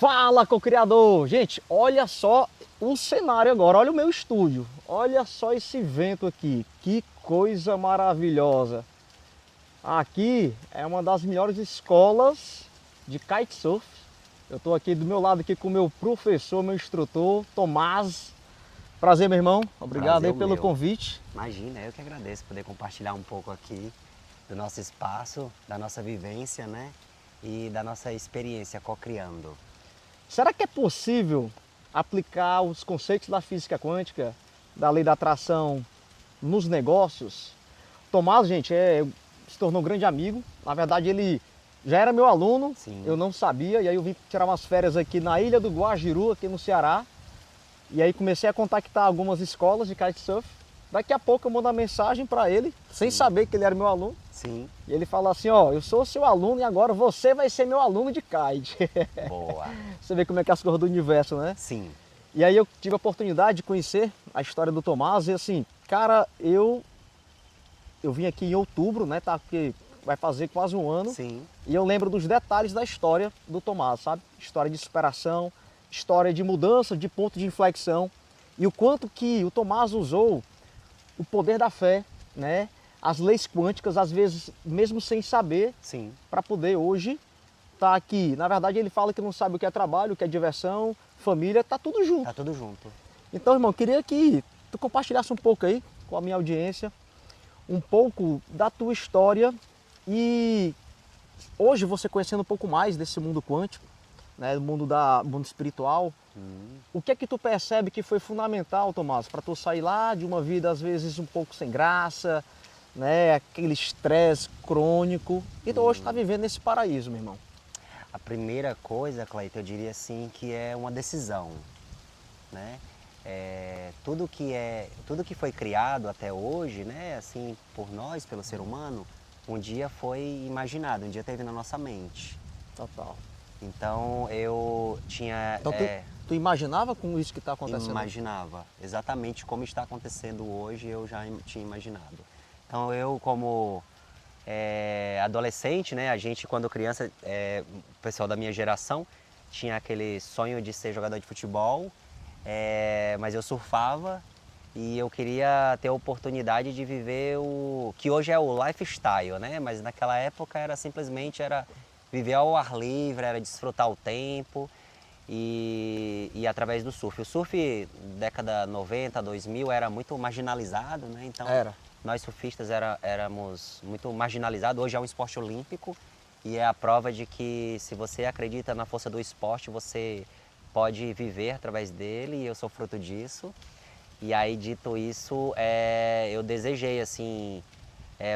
Fala, co-criador! Gente, olha só o cenário agora, olha o meu estúdio. Olha só esse vento aqui, que coisa maravilhosa. Aqui é uma das melhores escolas de kitesurf. Eu estou aqui do meu lado aqui com o meu professor, meu instrutor, Tomás. Prazer, meu irmão. Obrigado aí pelo convite. Imagina, eu que agradeço poder compartilhar um pouco aqui do nosso espaço, da nossa vivência, né? E da nossa experiência co-criando. Será que é possível aplicar os conceitos da física quântica, da lei da atração, nos negócios? Tomás, gente, se tornou um grande amigo. Na verdade, ele já era meu aluno, Sim. Eu não sabia. E aí eu vim tirar umas férias aqui na ilha do Guajiru, aqui no Ceará. E aí comecei a contactar algumas escolas de kitesurf. Daqui a pouco eu mando uma mensagem para ele, sem saber que ele era meu aluno. Sim. E ele fala assim, ó, eu sou seu aluno e agora você vai ser meu aluno de kite. Boa. Você vê como é que é as coisas do universo, né? Sim. E aí eu tive a oportunidade de conhecer a história do Tomás e assim, cara, eu vim aqui em outubro, né, tá, porque vai fazer quase um ano. Sim. E eu lembro dos detalhes da história do Tomás, sabe? História de superação, história de mudança, de ponto de inflexão. E o quanto que o Tomás usou o poder da fé, né? As leis quânticas, às vezes, mesmo sem saber, Sim. para poder hoje estar aqui. Na verdade, ele fala que não sabe o que é trabalho, o que é diversão, família, tá tudo junto. Tá tudo junto. Então, irmão, queria que tu compartilhasse um pouco aí com a minha audiência, um pouco da tua história e hoje você conhecendo um pouco mais desse mundo quântico, né, do mundo espiritual, o que é que tu percebe que foi fundamental, Tomás, para tu sair lá de uma vida às vezes um pouco sem graça, né, aquele estresse crônico, e tu hoje está vivendo esse paraíso, meu irmão? A primeira coisa, Cleiton, eu diria assim que é uma decisão, né? Tudo que foi criado até hoje, né, assim, por nós, pelo ser humano, um dia foi imaginado, um dia teve na nossa mente. Total. Então eu tinha... Então tu imaginava com isso que está acontecendo? Imaginava. Exatamente como está acontecendo hoje, eu já tinha imaginado. Então eu, como adolescente, né, a gente quando criança, o pessoal da minha geração, tinha aquele sonho de ser jogador de futebol, mas eu surfava e eu queria ter a oportunidade de viver o que hoje é o lifestyle, né? Mas naquela época era simplesmente viver ao ar livre, era desfrutar o tempo e através do surf. O surf década 90, 2000 era muito marginalizado, né? Então nós surfistas éramos muito marginalizados. Hoje é um esporte olímpico e é a prova de que se você acredita na força do esporte, você pode viver através dele e eu sou fruto disso. E aí, dito isso, eu desejei, assim,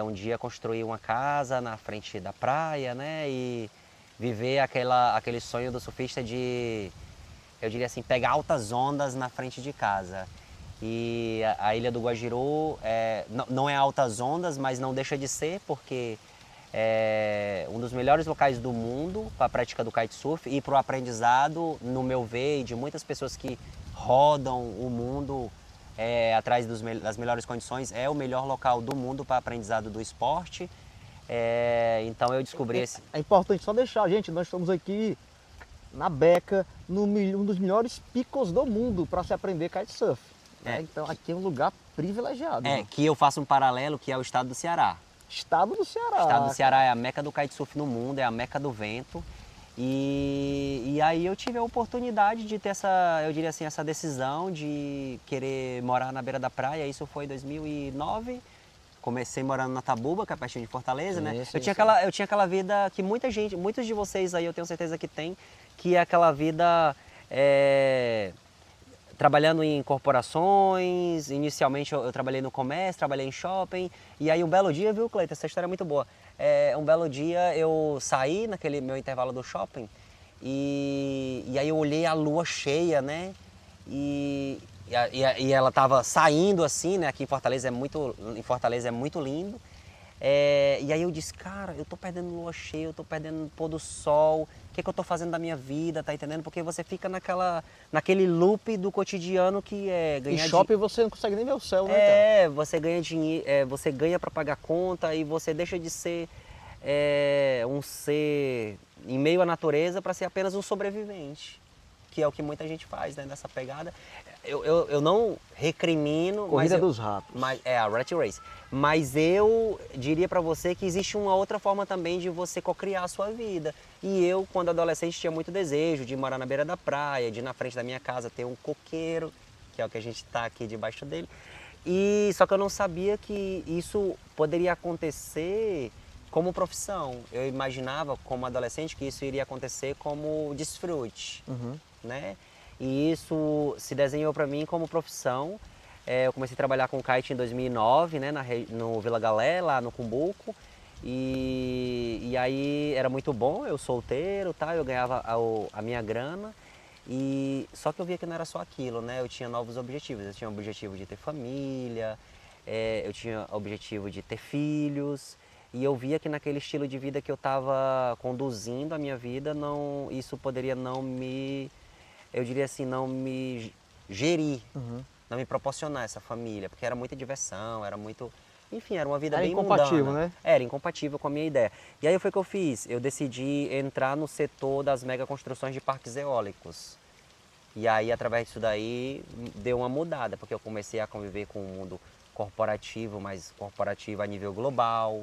um dia construir uma casa na frente da praia, né? E viver aquele sonho do surfista de, eu diria assim, pegar altas ondas na frente de casa. E a Ilha do Guajiru não é altas ondas, mas não deixa de ser, porque é um dos melhores locais do mundo para a prática do kitesurf e para o aprendizado, no meu ver, e de muitas pessoas que rodam o mundo atrás das melhores condições, é o melhor local do mundo para aprendizado do esporte. Então eu descobri esse... É importante só deixar, gente, nós estamos aqui na Beca, um dos melhores picos do mundo para se aprender kitesurf. Né? Então aqui é um lugar privilegiado. que eu faço um paralelo, que é o estado do Ceará. Estado do Ceará. O estado do Ceará é a meca do kitesurf no mundo, é a meca do vento. E aí eu tive a oportunidade de ter eu diria assim, essa decisão de querer morar na beira da praia. Isso foi em 2009. Comecei morando na Tabuba, que é pertinho de Fortaleza, né? Eu tinha aquela vida que muitos de vocês aí eu tenho certeza que tem, que é aquela vida trabalhando em corporações. Inicialmente eu trabalhei no comércio, trabalhei em shopping. E aí um belo dia, viu, Cleiton? Essa história é muito boa. Um belo dia eu saí naquele meu intervalo do shopping e aí eu olhei a lua cheia, né? E ela estava saindo assim, né? Aqui em Fortaleza é muito lindo. E aí eu disse, cara, eu tô perdendo lua cheia, eu tô perdendo pôr do sol, o que eu tô fazendo da minha vida, tá entendendo? Porque você fica naquele loop do cotidiano que é ganhar... Em shopping você não consegue nem ver o céu, né, cara? Você ganha dinheiro, você ganha para pagar conta e você deixa de ser um ser em meio à natureza para ser apenas um sobrevivente, que é o que muita gente faz, né, nessa pegada. Eu não recrimino, Corrida dos ratos. mas é a Rat Race. Mas eu diria para você que existe uma outra forma também de você cocriar a sua vida. E eu, quando adolescente, tinha muito desejo de morar na beira da praia, de ir na frente da minha casa ter um coqueiro, que é o que a gente está aqui debaixo dele. E só que eu não sabia que isso poderia acontecer como profissão. Eu imaginava, como adolescente, que isso iria acontecer como desfrute, né? E isso se desenhou para mim como profissão. Eu comecei a trabalhar com kite em 2009, né, no Vila Galé, lá no Cumbuco. E aí era muito bom, eu solteiro, tá? Eu ganhava a minha grana. Só que eu via que não era só aquilo, né? Eu tinha novos objetivos. Eu tinha o objetivo de ter família, eu tinha o objetivo de ter filhos. E eu via que naquele estilo de vida que eu estava conduzindo a minha vida, isso poderia não me, eu diria assim, não me gerir, não me proporcionar essa família, porque era muita diversão, era muito, enfim, era uma vida bem incompatível, mundana. né? Era incompatível com a minha ideia. E aí foi o que eu fiz, eu decidi entrar no setor das mega construções de parques eólicos. E aí, através disso daí, deu uma mudada, porque eu comecei a conviver com o mundo corporativo, mas corporativo a nível global.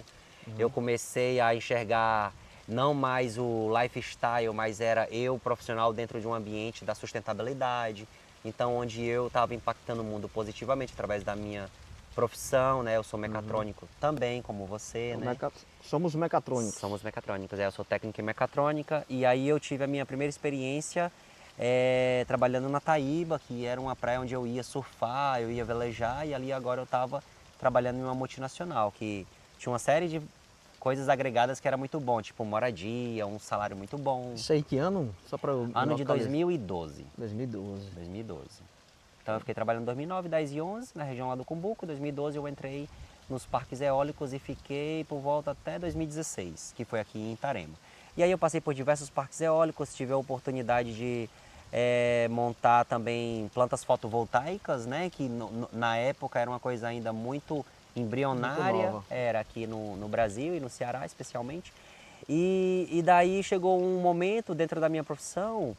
Eu comecei a enxergar não mais o lifestyle, mas era eu profissional dentro de um ambiente da sustentabilidade. Então, onde eu estava impactando o mundo positivamente através da minha profissão, né? Eu sou mecatrônico também, como você, né? Somos mecatrônicos. Somos mecatrônicos, eu sou técnico em mecatrônica. E aí eu tive a minha primeira experiência trabalhando na Taíba, que era uma praia onde eu ia surfar, eu ia velejar. E ali agora eu estava trabalhando em uma multinacional, que tinha uma série de coisas agregadas que era muito bom, tipo moradia, um salário muito bom. Isso aí que ano? Só para Ano de 2012. 2012. 2012. Então eu fiquei trabalhando em 2009, 10 e 11 na região lá do Cumbuco. Em 2012 eu entrei nos parques eólicos e fiquei por volta até 2016, que foi aqui em Itarema. E aí eu passei por diversos parques eólicos, tive a oportunidade de montar também plantas fotovoltaicas, né, que na época era uma coisa ainda muito embrionária, era aqui no Brasil e no Ceará especialmente. E daí chegou um momento dentro da minha profissão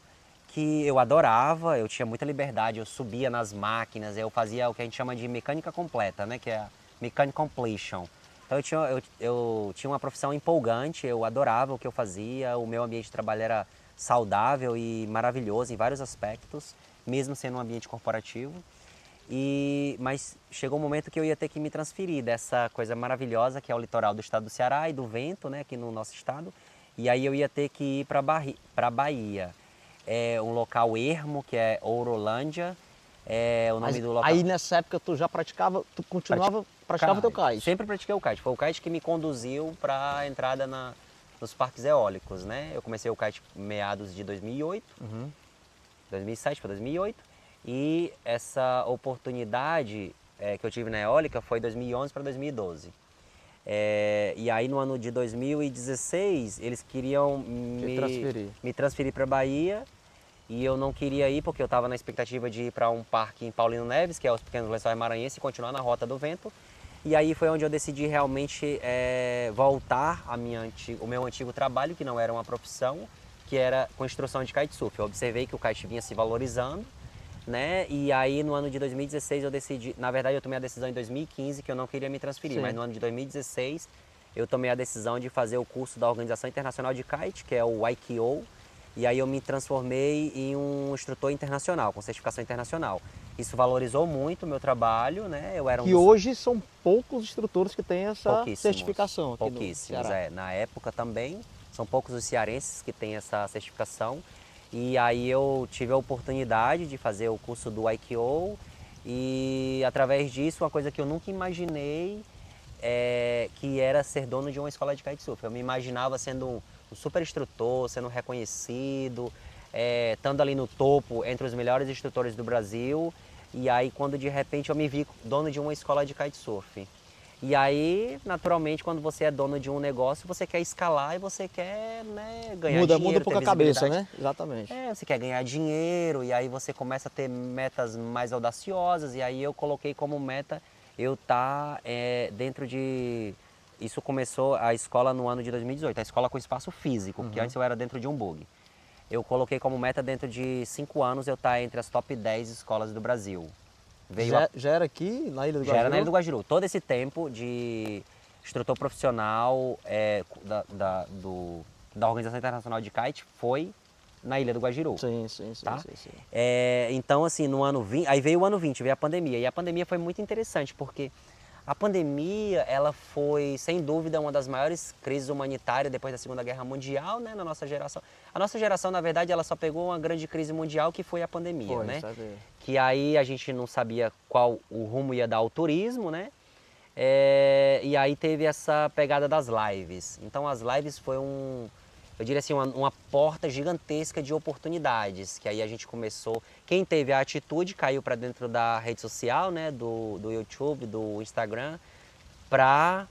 que eu adorava, eu tinha muita liberdade, eu subia nas máquinas, eu fazia o que a gente chama de mecânica completa, né, que é a mechanic completion. Então eu tinha uma profissão empolgante, eu adorava o que eu fazia, o meu ambiente de trabalho era saudável e maravilhoso em vários aspectos, mesmo sendo um ambiente corporativo. Mas chegou um momento que eu ia ter que me transferir dessa coisa maravilhosa que é o litoral do estado do Ceará e do vento, né, aqui no nosso estado. E aí eu ia ter que ir para Bahia. É um local ermo, que é Ourolândia. O nome do local. Aí nessa época tu já praticava, tu continuava, praticava o teu kite? Sempre pratiquei o kite. Foi o kite que me conduziu para a entrada nos parques eólicos, né? Eu comecei o kite meados de 2008, 2007 para 2008. E essa oportunidade que eu tive na eólica foi 2011 para 2012. E aí no ano de 2016 eles queriam me transferir para Bahia e eu não queria ir porque eu estava na expectativa de ir para um parque em Paulino Neves, que é os Pequenos Lençóis Maranhenses, e continuar na Rota do Vento. E aí foi onde eu decidi realmente voltar o meu antigo trabalho, que não era uma profissão, que era construção de kitesurf. Eu observei que o kite vinha se valorizando, né? E aí no ano de 2016 eu decidi, na verdade eu tomei a decisão em 2015 que eu não queria me transferir, mas no ano de 2016 eu tomei a decisão de fazer o curso da Organização Internacional de Kite, que é o IKO, e aí eu me transformei em um instrutor internacional, com certificação internacional. Isso valorizou muito o meu trabalho, né? Eu era hoje são poucos instrutores que têm essa certificação aqui pouquíssimos, no Ceará. Na época também, são poucos os cearenses que têm essa certificação. E aí eu tive a oportunidade de fazer o curso do IKO e através disso uma coisa que eu nunca imaginei que era ser dono de uma escola de kitesurf. Eu me imaginava sendo um super instrutor, sendo reconhecido, estando ali no topo entre os melhores instrutores do Brasil. E aí quando de repente eu me vi dono de uma escola de kitesurf. E aí, naturalmente, quando você é dono de um negócio, você quer escalar e você quer, né, ganhar dinheiro. Muda um pouco a cabeça, né? Exatamente. Você quer ganhar dinheiro e aí você começa a ter metas mais audaciosas. E aí eu coloquei como meta eu estar dentro de isso começou a escola no ano de 2018, a escola com espaço físico, porque antes eu era dentro de um bug. Eu coloquei como meta dentro de 5 anos eu estar entre as top 10 escolas do Brasil. Já era aqui na Ilha do Guajiru? Já era na Ilha do Guajiru. Todo esse tempo de instrutor profissional da Organização Internacional de Kite foi na Ilha do Guajiru. Sim. Tá? Então, assim, no ano 20, aí veio o ano 20, veio a pandemia. E a pandemia foi muito interessante, porque a pandemia, ela foi, sem dúvida, uma das maiores crises humanitárias depois da Segunda Guerra Mundial, né, na nossa geração. A nossa geração, na verdade, ela só pegou uma grande crise mundial, que foi a pandemia, né? Que aí a gente não sabia qual o rumo ia dar ao turismo, né? E aí teve essa pegada das lives. Então, as lives foi eu diria assim, uma porta gigantesca de oportunidades, que aí a gente começou, quem teve a atitude caiu para dentro da rede social, né, do YouTube, do Instagram, para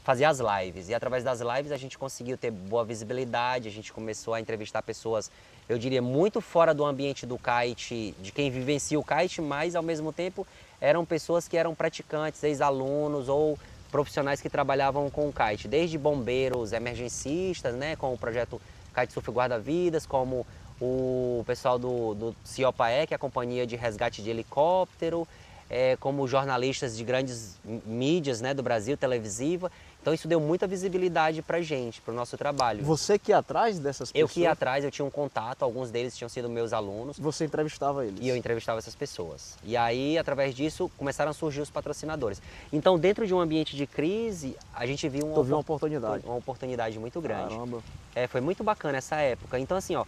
fazer as lives. E através das lives a gente conseguiu ter boa visibilidade, a gente começou a entrevistar pessoas, eu diria, muito fora do ambiente do kite, de quem vivencia o kite, mas ao mesmo tempo eram pessoas que eram praticantes, ex-alunos ou profissionais que trabalhavam com o kite, desde bombeiros emergencistas, né, com o projeto Kitesurf Guarda-Vidas, como o pessoal do CIOPAE, que é a Companhia de Resgate de Helicóptero, como jornalistas de grandes mídias, né, do Brasil, televisiva. Então isso deu muita visibilidade pra gente, pro nosso trabalho. Você que ia atrás dessas pessoas? Eu que ia atrás, eu tinha um contato, alguns deles tinham sido meus alunos. Você entrevistava eles? E eu entrevistava essas pessoas. E aí, através disso, começaram a surgir os patrocinadores. Então, dentro de um ambiente de crise, a gente viu uma oportunidade. Uma oportunidade muito grande. Caramba. Foi muito bacana essa época. Então, assim, ó,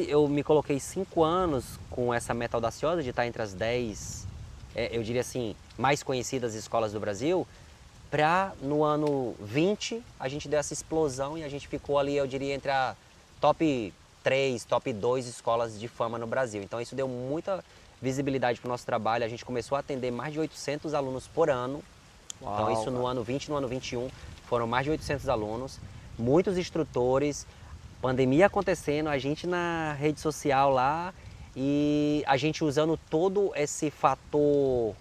eu me coloquei 5 anos com essa meta audaciosa de estar entre as 10, eu diria assim, mais conhecidas escolas do Brasil, para no ano 20 a gente deu essa explosão e a gente ficou ali, eu diria, entre a top 3, top 2 escolas de fama no Brasil. Então isso deu muita visibilidade para o nosso trabalho, a gente começou a atender mais de 800 alunos por ano. Uau, então isso no ano 20, no ano 21 foram mais de 800 alunos, muitos instrutores, pandemia acontecendo, a gente na rede social lá e a gente usando todo esse fator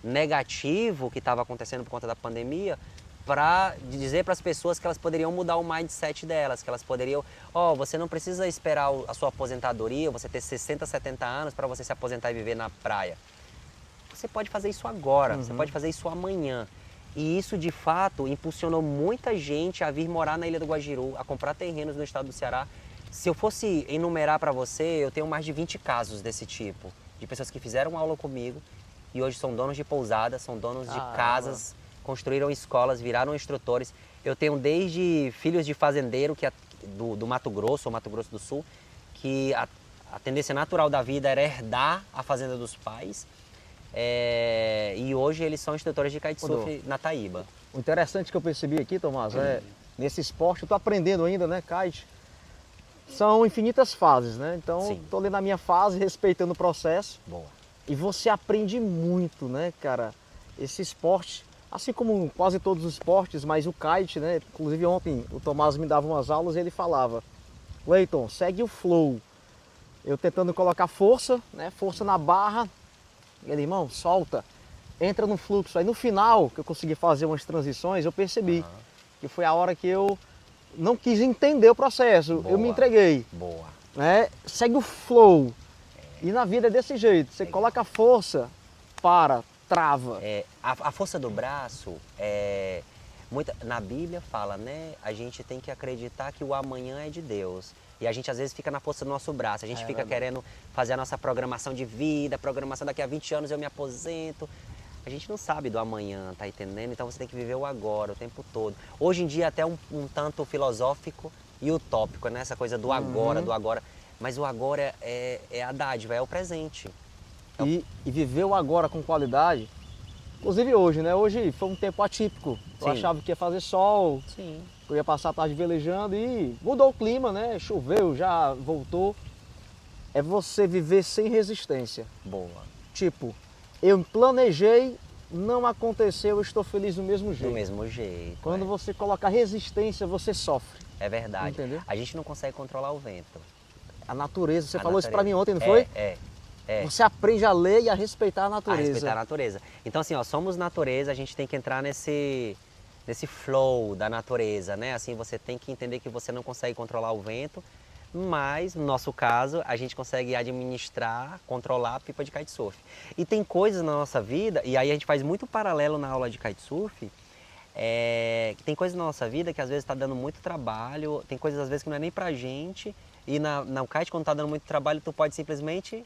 negativo que estava acontecendo por conta da pandemia para dizer para as pessoas que elas poderiam mudar o mindset delas, que elas poderiam, você não precisa esperar a sua aposentadoria, você ter 60, 70 anos para você se aposentar e viver na praia. Você pode fazer isso agora, você pode fazer isso amanhã. E isso, de fato, impulsionou muita gente a vir morar na Ilha do Guajiru, a comprar terrenos no estado do Ceará. Se eu fosse enumerar para você, eu tenho mais de 20 casos desse tipo, de pessoas que fizeram aula comigo e hoje são donos de pousadas, são donos de casas, construíram escolas, viraram instrutores. Eu tenho desde filhos de fazendeiro do Mato Grosso, ou Mato Grosso do Sul, que a tendência natural da vida era herdar a fazenda dos pais. E hoje eles são instrutores de kitesurf na Taíba. O interessante que eu percebi aqui, Tomás, nesse esporte, eu estou aprendendo ainda, né, kite, são infinitas fases, né? Então, estou ali na minha fase, respeitando o processo. Boa. E você aprende muito, né, cara? Esse esporte, assim como quase todos os esportes, mas o kite, né? Inclusive ontem o Tomás me dava umas aulas e ele falava: Leiton, segue o flow. Eu tentando colocar força, né? Força na barra. Ele, irmão, solta, entra no fluxo. Aí no final, que eu consegui fazer umas transições, eu percebi que foi a hora que eu não quis entender o processo. Boa. Eu me entreguei. Boa. Né? Segue o flow. E na vida é desse jeito, você coloca a força, trava. A força do braço, na Bíblia fala, né? A gente tem que acreditar que o amanhã é de Deus. E a gente às vezes fica na força do nosso braço, a gente fica querendo fazer a nossa programação de vida, programação daqui a 20 anos eu me aposento. A gente não sabe do amanhã, tá entendendo? Então você tem que viver o agora, o tempo todo. Hoje em dia até um tanto filosófico e utópico, né? Essa coisa do agora, do agora. Mas o agora é a dádiva, é o presente. E viver o agora com qualidade, inclusive hoje, né? Hoje foi um tempo atípico. Eu achava que ia fazer sol, eu ia passar a tarde velejando e mudou o clima, né? Choveu, já voltou. É você viver sem resistência. Boa. Tipo, eu planejei, não aconteceu, eu estou feliz do mesmo jeito. Do mesmo jeito. Quando você coloca resistência, você sofre. É verdade. Entendeu? A gente não consegue controlar o vento. A natureza, você falou natureza. isso pra mim ontem, não foi? Você aprende a ler e a respeitar a natureza. A respeitar a natureza. Então assim, somos natureza, a gente tem que entrar nesse flow da natureza, né? Assim, você tem que entender que você não consegue controlar o vento, mas no nosso caso, a gente consegue administrar, controlar a pipa de kitesurf. E tem coisas na nossa vida, e aí a gente faz muito paralelo na aula de kitesurf, que tem coisas na nossa vida que às vezes está dando muito trabalho, tem coisas às vezes que não é nem pra gente, e no kite quando está dando muito trabalho, tu pode simplesmente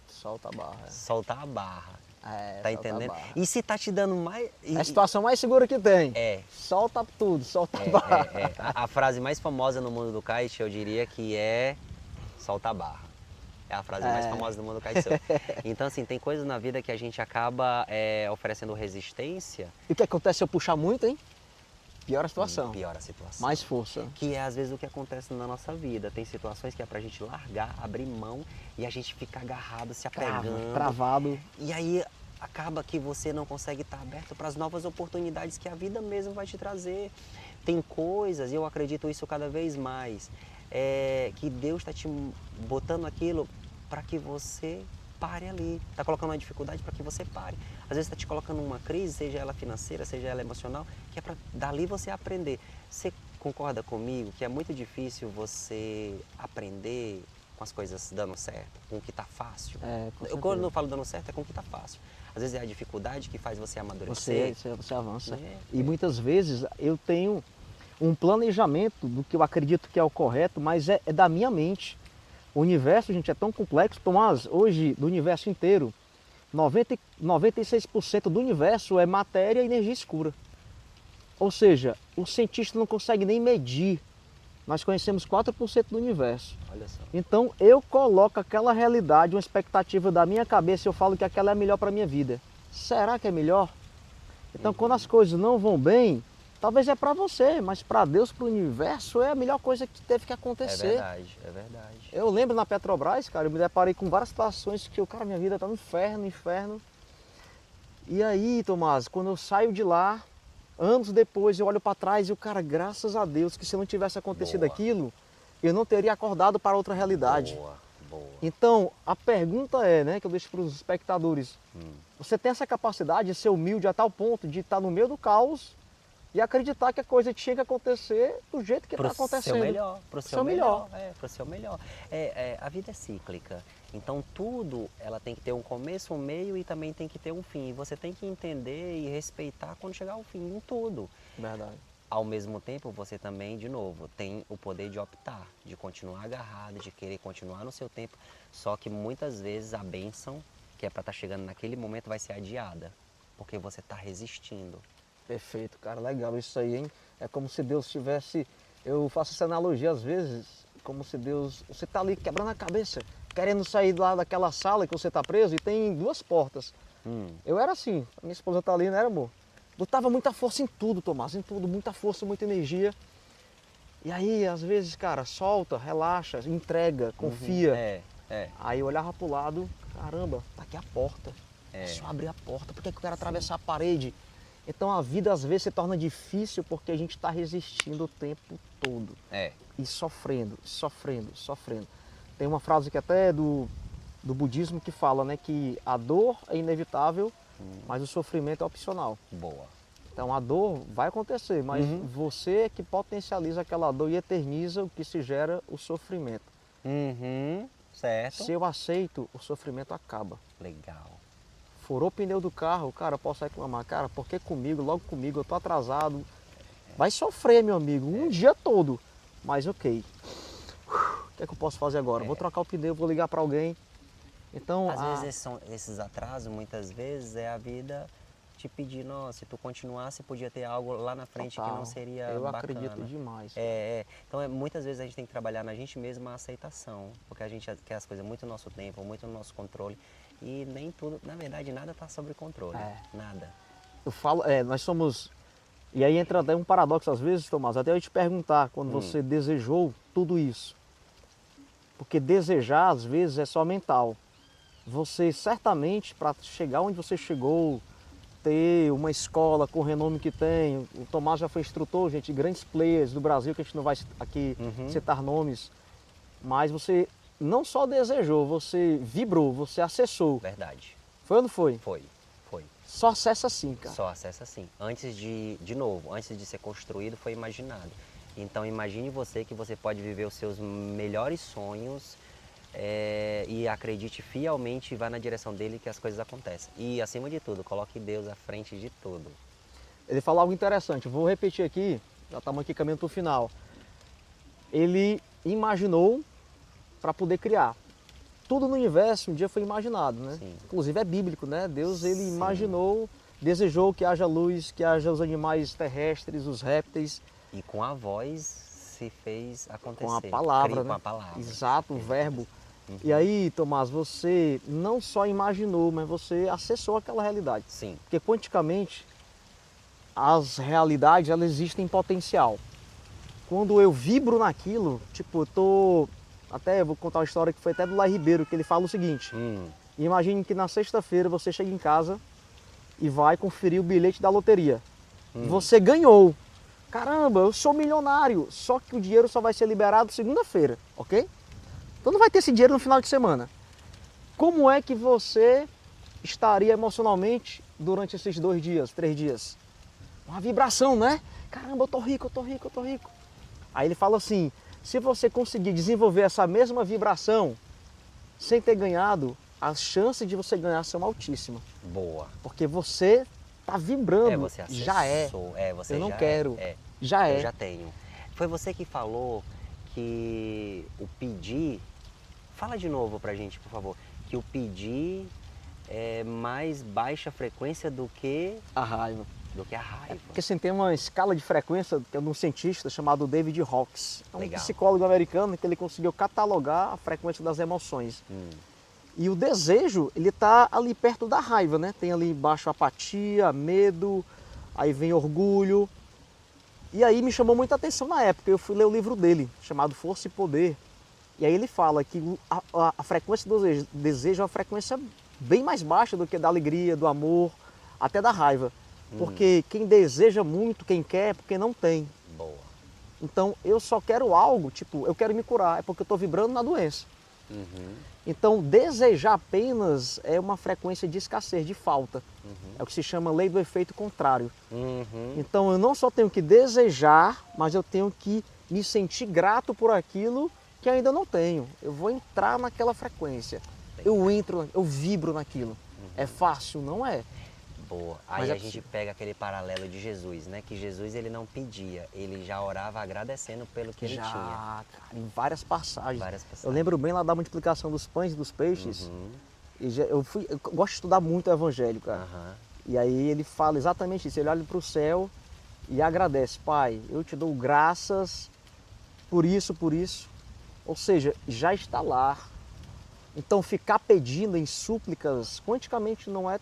Solta a barra. soltar a barra. É, Tá solta a entendendo? barra. E se tá te dando mais. É a situação mais segura que tem. É. Solta tudo, solta a barra. A frase mais famosa no mundo do kite, eu diria que é solta a barra. É a frase mais famosa do mundo do kitesurf. Então, assim, tem coisas na vida que a gente acaba oferecendo resistência. E o que acontece se eu puxar muito, hein? Piora a situação. Piora a situação. Mais força. Que é às vezes o que acontece na nossa vida. Tem situações que é pra gente largar, abrir mão e a gente fica agarrado, se apegando. Travado. E aí acaba que você não consegue estar aberto para as novas oportunidades que a vida mesmo vai te trazer. Tem coisas, e eu acredito isso cada vez mais, que Deus está te botando aquilo para que você pare ali. Está colocando uma dificuldade para que você pare. Às vezes está te colocando uma crise, seja ela financeira, seja ela emocional, que é para dali você aprender. Você concorda comigo que é muito difícil você aprender com as coisas dando certo, com o que está fácil? Quando eu falo dando certo, é com o que está fácil. Às vezes é a dificuldade que faz você amadurecer. Você avança. E muitas vezes eu tenho um planejamento do que eu acredito que é o correto, mas é da minha mente. O universo, gente, é tão complexo. Tomás, hoje, do universo inteiro, 96% do universo é matéria e energia escura. Ou seja, o cientista não consegue nem medir. Nós conhecemos 4% do universo. Olha só. Então eu coloco aquela realidade, uma expectativa da minha cabeça e eu falo que aquela é a melhor para a minha vida. Será que é melhor? Então quando as coisas não vão bem, talvez é para você, mas para Deus, para o universo, é a melhor coisa que teve que acontecer. É verdade, é verdade. Eu lembro na Petrobras, cara, eu me deparei com várias situações que minha vida tá no inferno, inferno. E aí, Tomás, quando eu saio de lá, anos depois eu olho para trás e o cara, graças a Deus, que se não tivesse acontecido aquilo, eu não teria acordado para outra realidade. Boa. Então, a pergunta é, né, que eu deixo para os espectadores, você tem essa capacidade de ser humilde a tal ponto de estar no meio do caos e acreditar que a coisa tinha que acontecer do jeito que está acontecendo? Pro seu melhor. Pro seu melhor. A vida é cíclica. Então tudo, ela tem que ter um começo, um meio e também tem que ter um fim. Você tem que entender e respeitar quando chegar ao fim, em tudo. Verdade. Ao mesmo tempo, você também, de novo, tem o poder de optar, de continuar agarrado, de querer continuar no seu tempo. Só que muitas vezes a bênção, que é para estar chegando naquele momento, vai ser adiada, porque você está resistindo. Perfeito, cara, legal isso aí, hein? É como se Deus tivesse, eu faço essa analogia às vezes, como se Deus, você tá ali quebrando a cabeça, querendo sair lá daquela sala que você tá preso e tem duas portas. Eu era assim, a minha esposa tá ali, né, amor? Botava muita força em tudo, Tomás, em tudo, muita força, muita energia. E aí, às vezes, cara, solta, relaxa, entrega, confia. Aí eu olhava pro lado, caramba, tá aqui a porta. É só abrir a porta, por que eu quero atravessar a parede? Então a vida às vezes se torna difícil porque a gente está resistindo o tempo todo. E sofrendo. Tem uma frase que até é do budismo que fala, né, que a dor é inevitável, mas o sofrimento é opcional. Boa. Então a dor vai acontecer, mas você é que potencializa aquela dor e eterniza o que se gera o sofrimento. Certo. Se eu aceito, o sofrimento acaba. Legal. Furou o pneu do carro, cara, eu posso reclamar, cara, porque comigo, logo comigo, eu tô atrasado. Vai sofrer, meu amigo, um dia todo. Mas ok. O que é que eu posso fazer agora? Vou trocar o pneu, vou ligar para alguém. Então, às vezes esses atrasos, muitas vezes, é a vida te pedir, nossa, se tu continuasse, podia ter algo lá na frente que não seria eu bacana. acredito demais. Então, muitas vezes a gente tem que trabalhar na gente mesmo a aceitação, porque a gente quer as coisas muito no nosso tempo, muito no nosso controle, e nem tudo, na verdade, nada está sob controle, nada. Eu falo, nós somos, e aí entra até um paradoxo às vezes, Tomás, até eu te perguntar, quando você desejou tudo isso, porque desejar às vezes é só mental. Você certamente, para chegar onde você chegou, ter uma escola com o renome que tem, o Tomás já foi instrutor, gente, grandes players do Brasil, que a gente não vai aqui citar nomes, mas você não só desejou, você vibrou, você acessou. Verdade. Foi ou não foi? Foi. só acessa assim, cara. Só acessa assim. Antes de novo, antes de ser construído, foi imaginado. Então imagine você que você pode viver os seus melhores sonhos e acredite fielmente e vá na direção dele que as coisas acontecem. E acima de tudo, coloque Deus à frente de tudo. Ele falou algo interessante, vou repetir aqui, já estamos aqui caminhando para o final. Ele imaginou para poder criar. Tudo no universo um dia foi imaginado, né? Sim. Inclusive é bíblico, né? Deus, ele Sim. imaginou, desejou que haja luz, que haja os animais terrestres, os répteis. E com a voz se fez acontecer. Com a palavra, Criou né? Com a palavra. Exato, o Fez verbo. acontecer. E aí, Tomás, você não só imaginou, mas você acessou aquela realidade. Sim. Porque quanticamente, as realidades, elas existem em potencial. Quando eu vibro naquilo, tipo, eu tô... Até vou contar uma história que foi até do Lai Ribeiro, que ele fala o seguinte. Imagine que na sexta-feira você chega em casa e vai conferir o bilhete da loteria. Você ganhou. Caramba, eu sou milionário. Só que o dinheiro só vai ser liberado segunda-feira, ok? Então não vai ter esse dinheiro no final de semana. Como é que você estaria emocionalmente durante esses 2 dias, 3 dias? Uma vibração, né? Caramba, eu tô rico, eu tô rico, eu tô rico. Aí ele fala assim, se você conseguir desenvolver essa mesma vibração sem ter ganhado, as chances de você ganhar são altíssimas. Boa. Porque você tá vibrando, Você acessou. já é. Você Eu não já quero, é. já é. Eu já tenho. Foi você que falou que o pedir... Fala de novo pra gente, por favor. Que o pedir é mais baixa frequência do que A raiva. a raiva. Porque assim, tem uma escala de frequência que é de um cientista chamado David Hawkes. É um Legal. psicólogo americano que ele conseguiu catalogar a frequência das emoções. E o desejo, ele está ali perto da raiva, né? Tem ali embaixo apatia, medo, aí vem orgulho. E aí me chamou muita atenção na época, eu fui ler o livro dele, chamado Força e Poder. E aí ele fala que a frequência do desejo é uma frequência bem mais baixa do que da alegria, do amor, até da raiva. Porque quem deseja muito, quem quer, é porque não tem. Boa. Então eu só quero algo, tipo, eu quero me curar, é porque eu estou vibrando na doença. Então desejar apenas é uma frequência de escassez, de falta. É o que se chama lei do efeito contrário. Então eu não só tenho que desejar, mas eu tenho que me sentir grato por aquilo que ainda não tenho. Eu vou entrar naquela frequência. Eu entro, eu vibro naquilo. É fácil? Não é. Boa. Mas Aí é a gente possível. pega aquele paralelo de Jesus, né? Que Jesus ele não pedia, ele já orava agradecendo pelo que ele tinha. Já, cara, em várias passagens. Várias passagens. Eu lembro bem lá da multiplicação dos pães e dos peixes. E eu gosto de estudar muito o evangelho, cara. E aí ele fala exatamente isso. Ele olha para o céu e agradece. Pai, eu te dou graças por isso, por isso. Ou seja, já está lá. Então ficar pedindo em súplicas quanticamente não é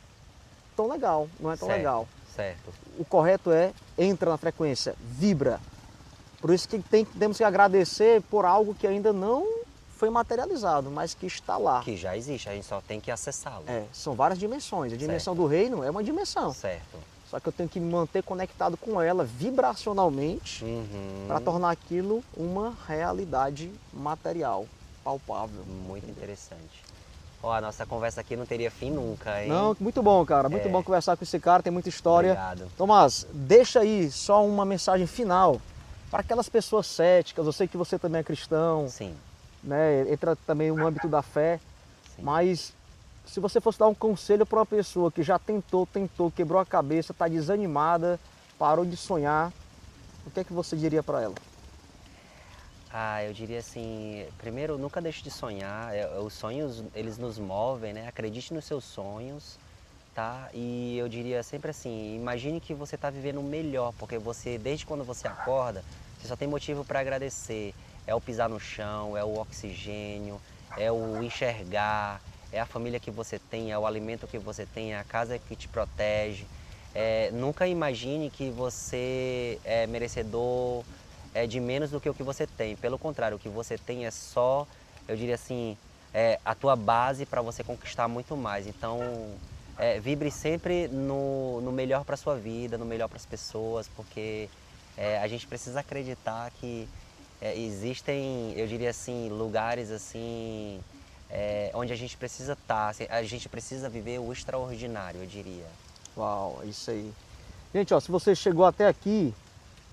tão legal, não é tão legal. Certo. O correto é, entra na frequência, vibra. Por isso que temos que agradecer por algo que ainda não foi materializado, mas que está lá. Que já existe, a gente só tem que acessá-lo. São várias dimensões. A dimensão do reino é uma dimensão. Certo. Só que eu tenho que me manter conectado com ela vibracionalmente para tornar aquilo uma realidade material, palpável. Muito interessante. Ó, a nossa conversa aqui não teria fim nunca, hein? Não, muito bom, cara. Muito bom conversar com esse cara, tem muita história. Obrigado. Tomás, deixa aí só uma mensagem final para aquelas pessoas céticas. Eu sei que você também é cristão, Sim. né? Entra também no âmbito da fé. Sim. Mas se você fosse dar um conselho para uma pessoa que já tentou, quebrou a cabeça, está desanimada, parou de sonhar, o que é que você diria para ela? Eu diria assim, primeiro, nunca deixe de sonhar. Os sonhos, eles nos movem, né? Acredite nos seus sonhos, tá? E eu diria sempre assim, imagine que você está vivendo o melhor, porque você, desde quando você acorda, você só tem motivo para agradecer. É o pisar no chão, é o oxigênio, é o enxergar, é a família que você tem, é o alimento que você tem, é a casa que te protege. Nunca imagine que você é merecedor de menos do que o que você tem. Pelo contrário, o que você tem é só, eu diria assim, a tua base para você conquistar muito mais. Então, vibre sempre no melhor para a sua vida, no melhor para as pessoas, porque a gente precisa acreditar que existem, eu diria assim, lugares assim, onde a gente precisa estar, a gente precisa viver o extraordinário, eu diria. pessoal. É isso aí. Gente, ó, se você chegou até aqui,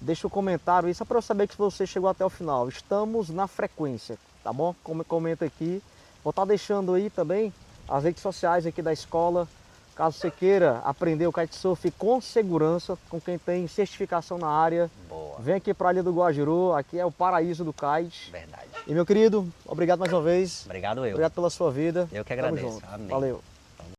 deixa um comentário aí, só para eu saber que você chegou até o final. Estamos na frequência, tá bom? Comenta aqui. Vou estar deixando aí também as redes sociais aqui da escola. Caso você queira aprender o kitesurf com segurança, com quem tem certificação na área, Boa. vem aqui para a Ilha do Guajiru, aqui é o paraíso do kite. Verdade. E meu querido, obrigado mais uma vez. Obrigado eu. Obrigado pela sua vida. Eu que Tamo agradeço. junto. Amém. Valeu.